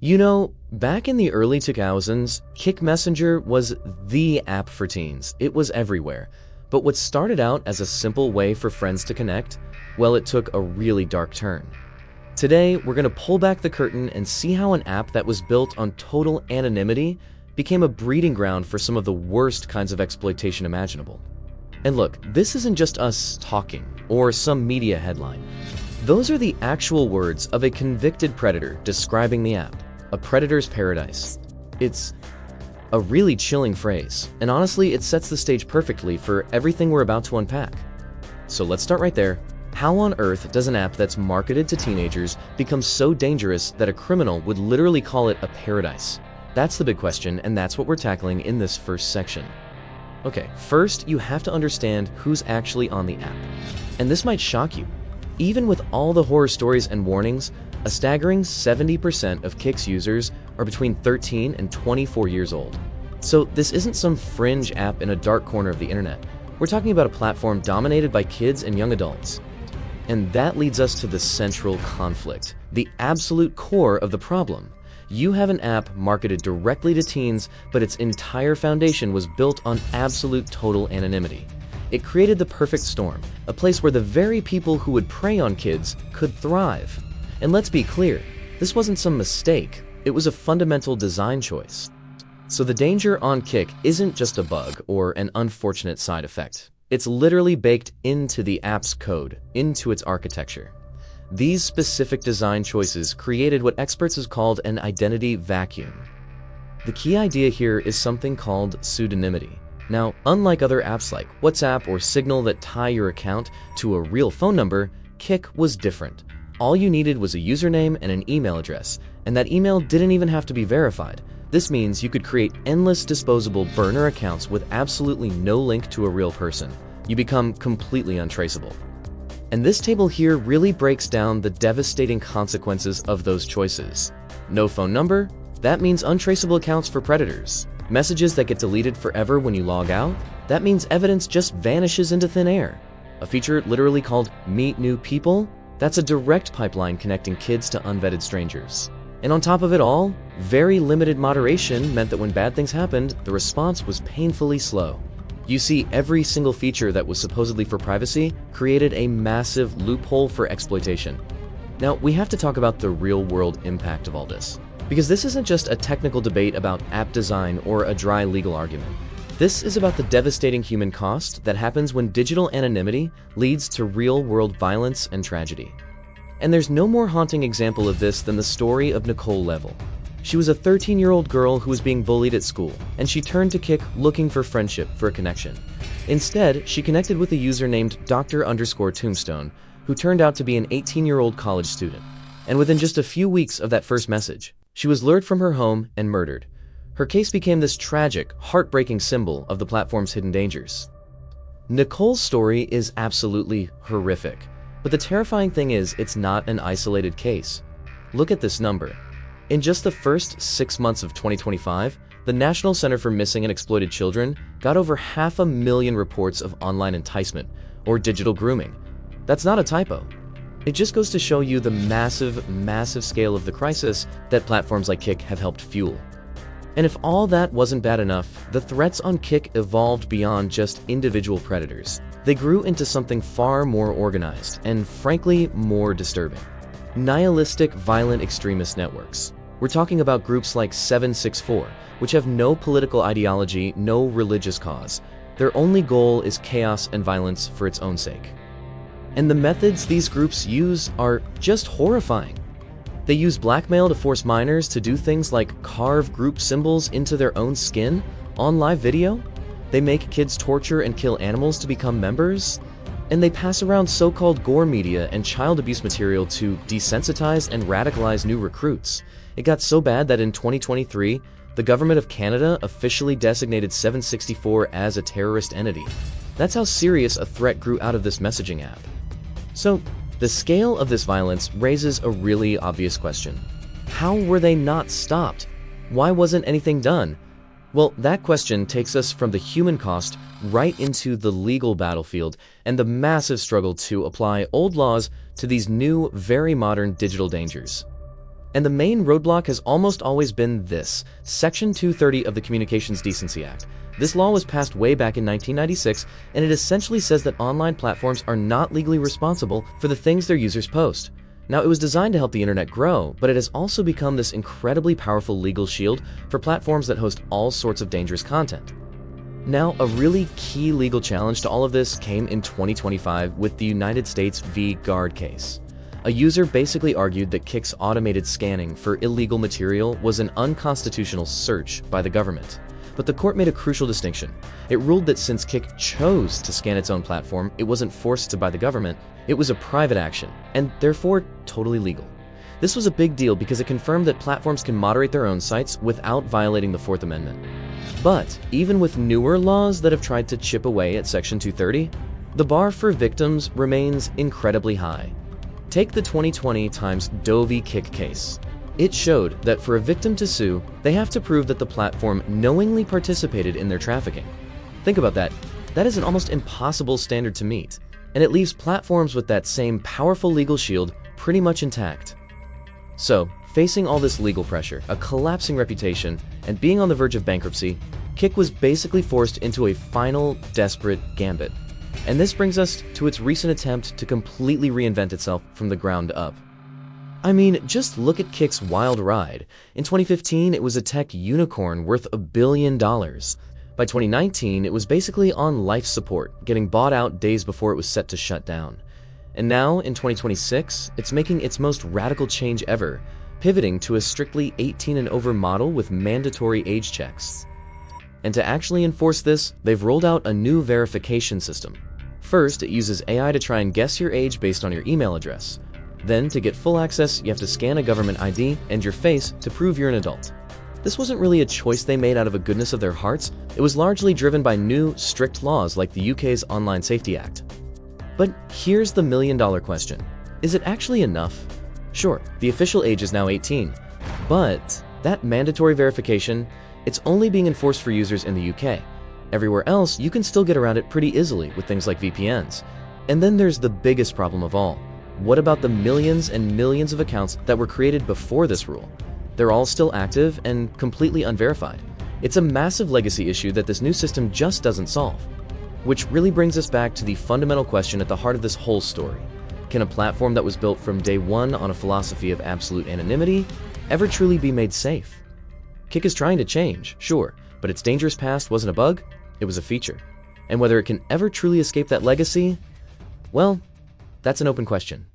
Back in the early 2000s, Kik Messenger was the app for teens. It was everywhere. But what started out as a simple way for friends to connect, well, it took a really dark turn. Today, we're going to pull back the curtain and see how an app that was built on total anonymity became a breeding ground for some of the worst kinds of exploitation imaginable. And look, this isn't just us talking or some media headline. Those are the actual words of a convicted predator describing the app, a predator's paradise. It's a really chilling phrase, and honestly, it sets the stage perfectly for everything we're about to unpack. So let's start right there. How on earth does an app that's marketed to teenagers become so dangerous that a criminal would literally call it a paradise? That's the big question, and that's what we're tackling in this first section. Okay, first, you have to understand who's actually on the app. And this might shock you. Even with all the horror stories and warnings, a staggering 70% of Kik's users are between 13 and 24 years old. So this isn't some fringe app in a dark corner of the internet. We're talking about a platform dominated by kids and young adults. And that leads us to the central conflict, the absolute core of the problem. You have an app marketed directly to teens, but its entire foundation was built on absolute total anonymity. It created the perfect storm, a place where the very people who would prey on kids could thrive. And let's be clear, this wasn't some mistake, it was a fundamental design choice. So the danger on Kik isn't just a bug or an unfortunate side effect. It's literally baked into the app's code, into its architecture. These specific design choices created what experts have called an identity vacuum. The key idea here is something called pseudonymity. Now, unlike other apps like WhatsApp or Signal that tie your account to a real phone number, Kik was different. All you needed was a username and an email address, and that email didn't even have to be verified. This means you could create endless disposable burner accounts with absolutely no link to a real person. You become completely untraceable. And this table here really breaks down the devastating consequences of those choices. No phone number? That means untraceable accounts for predators. Messages that get deleted forever when you log out? That means evidence just vanishes into thin air. A feature literally called Meet New People? That's a direct pipeline connecting kids to unvetted strangers. And on top of it all, very limited moderation meant that when bad things happened, the response was painfully slow. You see, every single feature that was supposedly for privacy created a massive loophole for exploitation. Now, we have to talk about the real-world impact of all this, because this isn't just a technical debate about app design or a dry legal argument. This is about the devastating human cost that happens when digital anonymity leads to real-world violence and tragedy. And there's no more haunting example of this than the story of Nicole Level. She was a 13-year-old girl who was being bullied at school, and she turned to Kik looking for friendship, for a connection. Instead, she connected with a user named Dr_Tombstone, who turned out to be an 18-year-old college student. And within just a few weeks of that first message, she was lured from her home and murdered. Her case became this tragic, heartbreaking symbol of the platform's hidden dangers. Nicole's story is absolutely horrific, but the terrifying thing is it's not an isolated case. Look at this number. In just the first 6 months of 2025, the National Center for Missing and Exploited Children got over 500,000 reports of online enticement or digital grooming. That's not a typo. It just goes to show you the massive, massive scale of the crisis that platforms like Kik have helped fuel. And if all that wasn't bad enough, the threats on Kik evolved beyond just individual predators. They grew into something far more organized and, frankly, more disturbing. Nihilistic, violent extremist networks. We're talking about groups like 764, which have no political ideology, no religious cause. Their only goal is chaos and violence for its own sake. And the methods these groups use are just horrifying. They use blackmail to force minors to do things like carve group symbols into their own skin on live video. They make kids torture and kill animals to become members. And they pass around so-called gore media and child abuse material to desensitize and radicalize new recruits. It got so bad that in 2023, the government of Canada officially designated 764 as a terrorist entity. That's how serious a threat grew out of this messaging app. So, the scale of this violence raises a really obvious question. How were they not stopped? Why wasn't anything done? Well, that question takes us from the human cost right into the legal battlefield and the massive struggle to apply old laws to these new, very modern digital dangers. And the main roadblock has almost always been this: Section 230 of the Communications Decency Act. This law was passed way back in 1996, and it essentially says that online platforms are not legally responsible for the things their users post. Now, it was designed to help the internet grow, but it has also become this incredibly powerful legal shield for platforms that host all sorts of dangerous content. Now, a really key legal challenge to all of this came in 2025 with the United States v. Guard case. A user basically argued that Kik's automated scanning for illegal material was an unconstitutional search by the government. But the court made a crucial distinction. It ruled that since Kik chose to scan its own platform, it wasn't forced to by the government, it was a private action, and therefore totally legal. This was a big deal because it confirmed that platforms can moderate their own sites without violating the Fourth Amendment. But even with newer laws that have tried to chip away at Section 230, the bar for victims remains incredibly high. Take the 2020 Times Doe v. Kik case. It showed that for a victim to sue, they have to prove that the platform knowingly participated in their trafficking. Think about that. That is an almost impossible standard to meet, and it leaves platforms with that same powerful legal shield pretty much intact. So, facing all this legal pressure, a collapsing reputation, and being on the verge of bankruptcy, Kik was basically forced into a final, desperate gambit. And this brings us to its recent attempt to completely reinvent itself from the ground up. I mean, just look at Kik's wild ride. In 2015, it was a tech unicorn worth $1 billion. By 2019, it was basically on life support, getting bought out days before it was set to shut down. And now, in 2026, it's making its most radical change ever, pivoting to a strictly 18 and over model with mandatory age checks. And to actually enforce this, they've rolled out a new verification system. First, it uses AI to try and guess your age based on your email address. Then, to get full access, you have to scan a government ID and your face to prove you're an adult. This wasn't really a choice they made out of a goodness of their hearts. It was largely driven by new, strict laws like the UK's Online Safety Act. But here's the million-dollar question. Is it actually enough? Sure, the official age is now 18, but that mandatory verification, it's only being enforced for users in the UK. Everywhere else, you can still get around it pretty easily with things like VPNs. And then there's the biggest problem of all. What about the millions and millions of accounts that were created before this rule? They're all still active and completely unverified. It's a massive legacy issue that this new system just doesn't solve. Which really brings us back to the fundamental question at the heart of this whole story. Can a platform that was built from day one on a philosophy of absolute anonymity ever truly be made safe? Kik is trying to change, sure, but its dangerous past wasn't a bug, it was a feature. And whether it can ever truly escape that legacy, well, that's an open question.